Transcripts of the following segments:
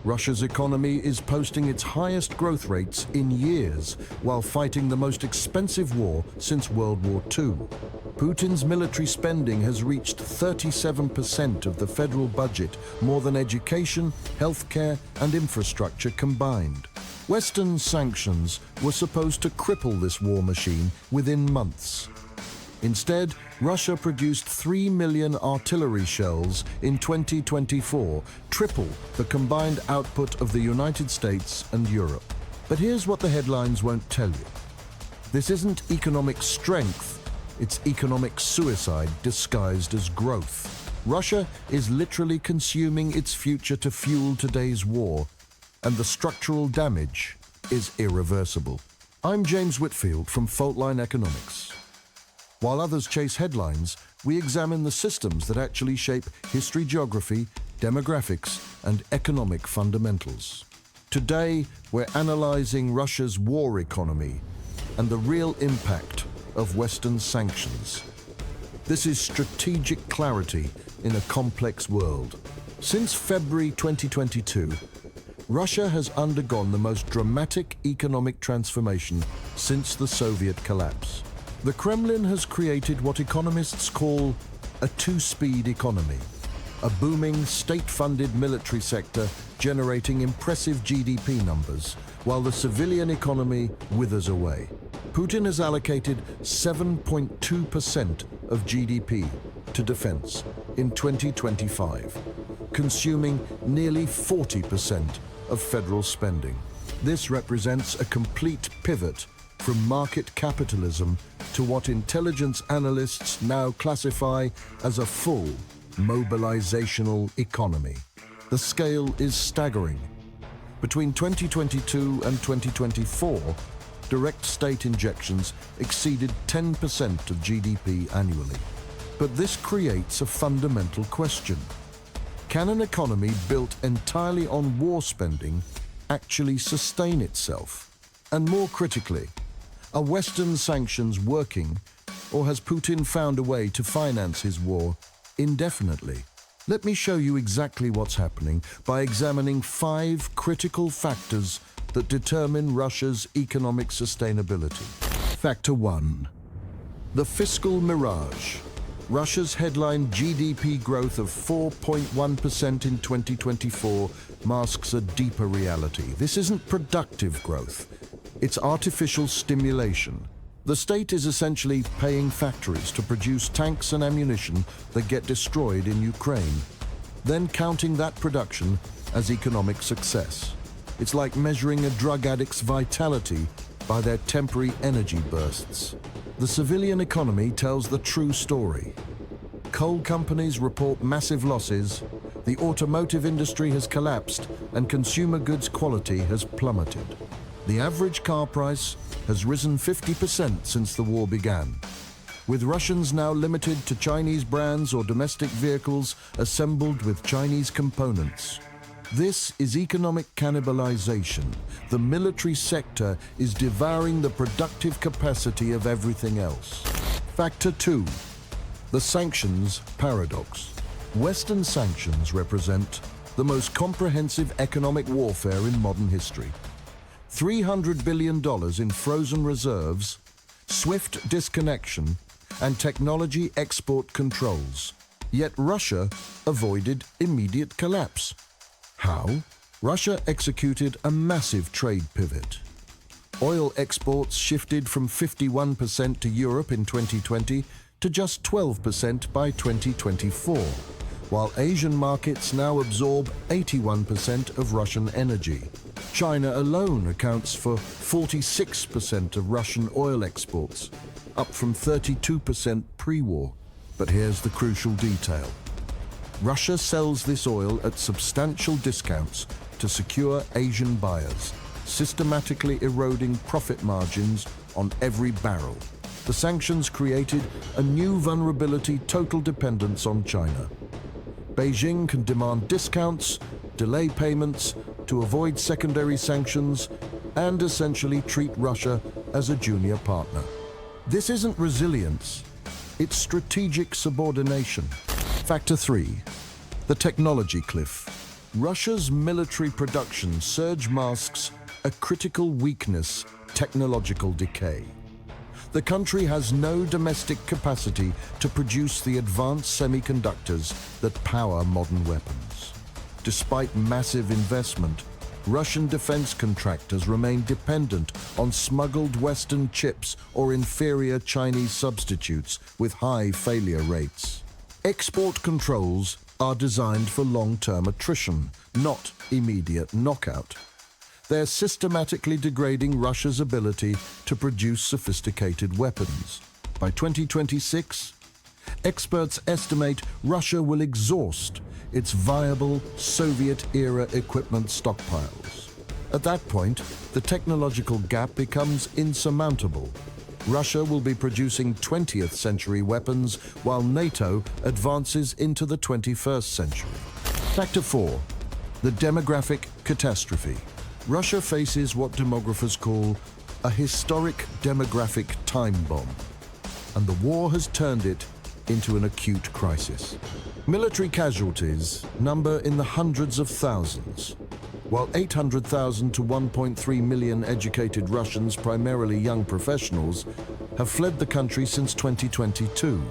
Russia's economy is posting its highest growth rates in years while fighting the most expensive war since World War II. Putin's military spending has reached 37% of the federal budget, more than education, healthcare, and infrastructure combined. Western sanctions were supposed to cripple this war machine within months. Instead, Russia produced 3 million artillery shells in 2024, triple the combined output of the United States and Europe. But here's what the headlines won't tell you. This isn't economic strength, it's economic suicide disguised as growth. Russia is literally consuming its future to fuel today's war, and the structural damage is irreversible. I'm James Whitfield from Faultline Economics. While others chase headlines, we examine the systems that actually shape history, geography, demographics, and economic fundamentals. Today, we're analyzing Russia's war economy and the real impact of Western sanctions. This is strategic clarity in a complex world. Since February 2022, Russia has undergone the most dramatic economic transformation since the Soviet collapse. The Kremlin has created what economists call a two-speed economy, a booming state-funded military sector generating impressive GDP numbers, while the civilian economy withers away. Putin has allocated 7.2% of GDP to defense in 2025, consuming nearly 40% of federal spending. This represents a complete pivot from market capitalism to what intelligence analysts now classify as a full mobilizational economy. The scale is staggering. Between 2022 and 2024, direct state injections exceeded 10% of GDP annually. But this creates a fundamental question. Can an economy built entirely on war spending actually sustain itself? And more critically, are Western sanctions working, or has Putin found a way to finance his war indefinitely? Let me show you exactly what's happening by examining 5 critical factors that determine Russia's economic sustainability. Factor 1. The fiscal mirage. Russia's headline GDP growth of 4.1% in 2024 masks a deeper reality. This isn't productive growth. It's artificial stimulation. The state is essentially paying factories to produce tanks and ammunition that get destroyed in Ukraine, then counting that production as economic success. It's like measuring a drug addict's vitality by their temporary energy bursts. The civilian economy tells the true story. Coal companies report massive losses, the automotive industry has collapsed, and consumer goods quality has plummeted. The average car price has risen 50% since the war began, with Russians now limited to Chinese brands or domestic vehicles assembled with Chinese components. This is economic cannibalization. The military sector is devouring the productive capacity of everything else. Factor 2. The sanctions paradox. Western sanctions represent the most comprehensive economic warfare in modern history. $300 billion in frozen reserves, swift disconnection, and technology export controls. Yet Russia avoided immediate collapse. How? Russia executed a massive trade pivot. Oil exports shifted from 51% to Europe in 2020 to just 12% by 2024, while Asian markets now absorb 81% of Russian energy. China alone accounts for 46% of Russian oil exports, up from 32% pre-war. But here's the crucial detail. Russia sells this oil at substantial discounts to secure Asian buyers, systematically eroding profit margins on every barrel. The sanctions created a new vulnerability: total dependence on China. Beijing can demand discounts, delay payments to avoid secondary sanctions, and essentially treat Russia as a junior partner. This isn't resilience, it's strategic subordination. Factor 3. The technology cliff. Russia's military production surge masks a critical weakness: technological decay. The country has no domestic capacity to produce the advanced semiconductors that power modern weapons. Despite massive investment, Russian defense contractors remain dependent on smuggled Western chips or inferior Chinese substitutes with high failure rates. Export controls are designed for long-term attrition, not immediate knockout. They're systematically degrading Russia's ability to produce sophisticated weapons. By 2026, experts estimate Russia will exhaust its viable Soviet-era equipment stockpiles. At that point, the technological gap becomes insurmountable. Russia will be producing 20th century weapons while NATO advances into the 21st century. Factor 4. The demographic catastrophe. Russia faces what demographers call a historic demographic time bomb, and the war has turned it into an acute crisis. Military casualties number in the hundreds of thousands. While 800,000 to 1.3 million educated Russians, primarily young professionals, have fled the country since 2022,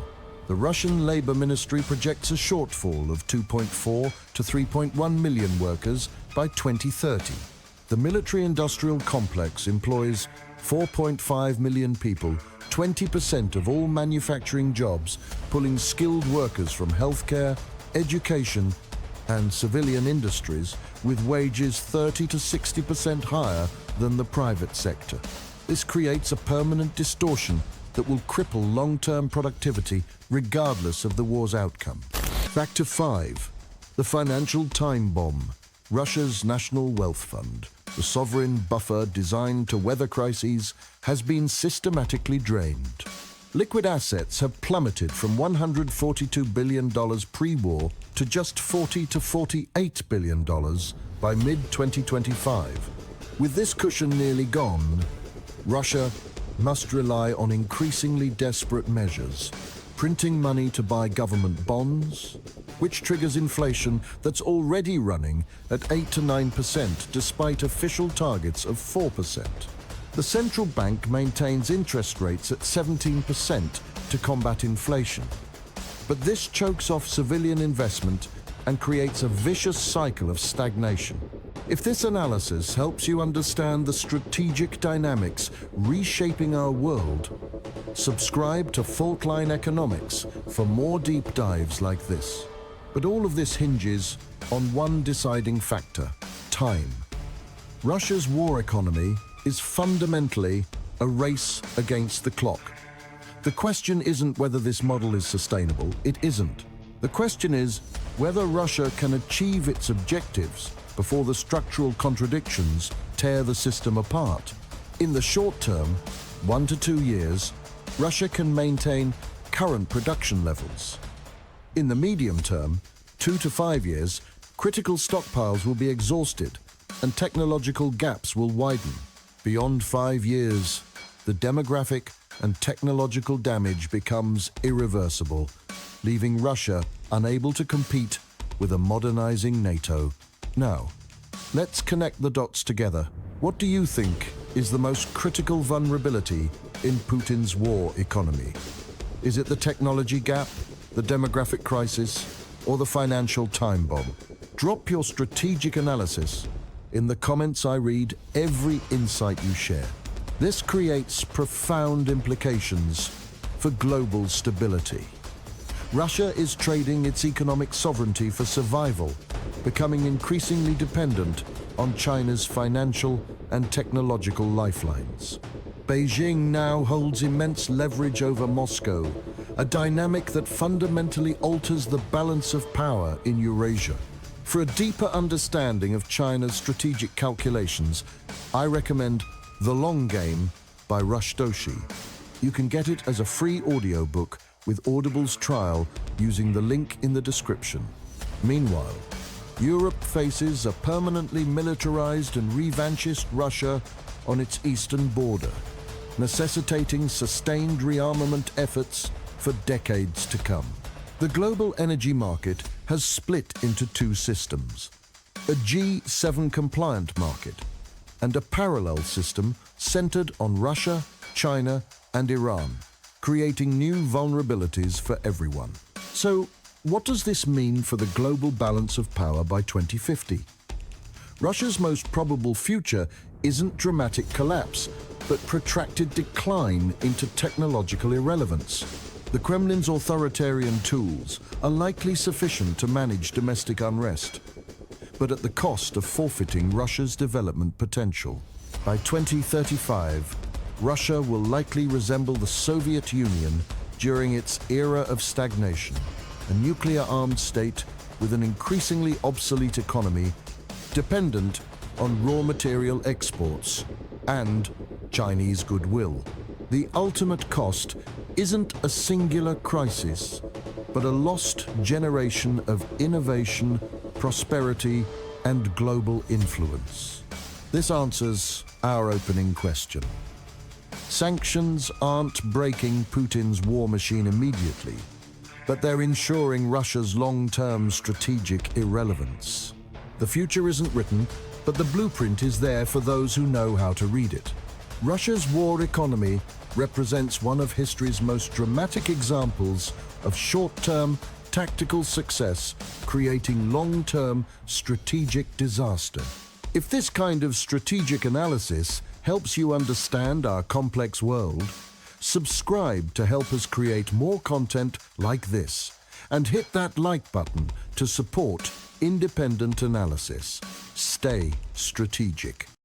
the Russian Labor Ministry projects a shortfall of 2.4 to 3.1 million workers by 2030. The military-industrial complex employs 4.5 million people, 20% of all manufacturing jobs, pulling skilled workers from healthcare, education, and civilian industries with wages 30 to 60% higher than the private sector. This creates a permanent distortion that will cripple long-term productivity regardless of the war's outcome. Factor 5. The financial time bomb. Russia's National Wealth Fund, the sovereign buffer designed to weather crises, has been systematically drained. Liquid assets have plummeted from $142 billion pre-war to just $40 to $48 billion by mid-2025. With this cushion nearly gone, Russia must rely on increasingly desperate measures, printing money to buy government bonds, which triggers inflation that's already running at 8 to 9% despite official targets of 4%. The central bank maintains interest rates at 17% to combat inflation. But this chokes off civilian investment and creates a vicious cycle of stagnation. If this analysis helps you understand the strategic dynamics reshaping our world, subscribe to Faultline Economics for more deep dives like this. But all of this hinges on one deciding factor: time. Russia's war economy is fundamentally a race against the clock. The question isn't whether this model is sustainable. It isn't. The question is whether Russia can achieve its objectives before the structural contradictions tear the system apart. In the short term, 1 to 2 years, Russia can maintain current production levels. In the medium term, 2 to 5 years, critical stockpiles will be exhausted and technological gaps will widen. Beyond 5 years, the demographic and technological damage becomes irreversible, leaving Russia unable to compete with a modernizing NATO. Now, let's connect the dots together. What do you think is the most critical vulnerability in Putin's war economy? Is it the technology gap, the demographic crisis, or the financial time bomb? Drop your strategic analysis. In the comments, I read every insight you share. This creates profound implications for global stability. Russia is trading its economic sovereignty for survival, becoming increasingly dependent on China's financial and technological lifelines. Beijing now holds immense leverage over Moscow, a dynamic that fundamentally alters the balance of power in Eurasia. For a deeper understanding of China's strategic calculations, I recommend The Long Game by Rush Doshi. You can get it as a free audiobook with Audible's trial using the link in the description. Meanwhile, Europe faces a permanently militarized and revanched Russia on its eastern border, necessitating sustained rearmament efforts for decades to come. The global energy market has split into two systems: a G7 compliant market, and a parallel system centered on Russia, China, and Iran, creating new vulnerabilities for everyone. So, what does this mean for the global balance of power by 2050? Russia's most probable future isn't dramatic collapse, but protracted decline into technological irrelevance. The Kremlin's authoritarian tools are likely sufficient to manage domestic unrest, but at the cost of forfeiting Russia's development potential. By 2035, Russia will likely resemble the Soviet Union during its era of stagnation, a nuclear-armed state with an increasingly obsolete economy dependent on raw material exports and Chinese goodwill. The ultimate cost isn't a singular crisis, but a lost generation of innovation, prosperity, and global influence. This answers our opening question. Sanctions aren't breaking Putin's war machine immediately, but they're ensuring Russia's long-term strategic irrelevance. The future isn't written, but the blueprint is there for those who know how to read it. Russia's war economy represents one of history's most dramatic examples of short-term tactical success creating long-term strategic disaster. If this kind of strategic analysis helps you understand our complex world, subscribe to help us create more content like this, and hit that like button to support independent analysis. Stay strategic.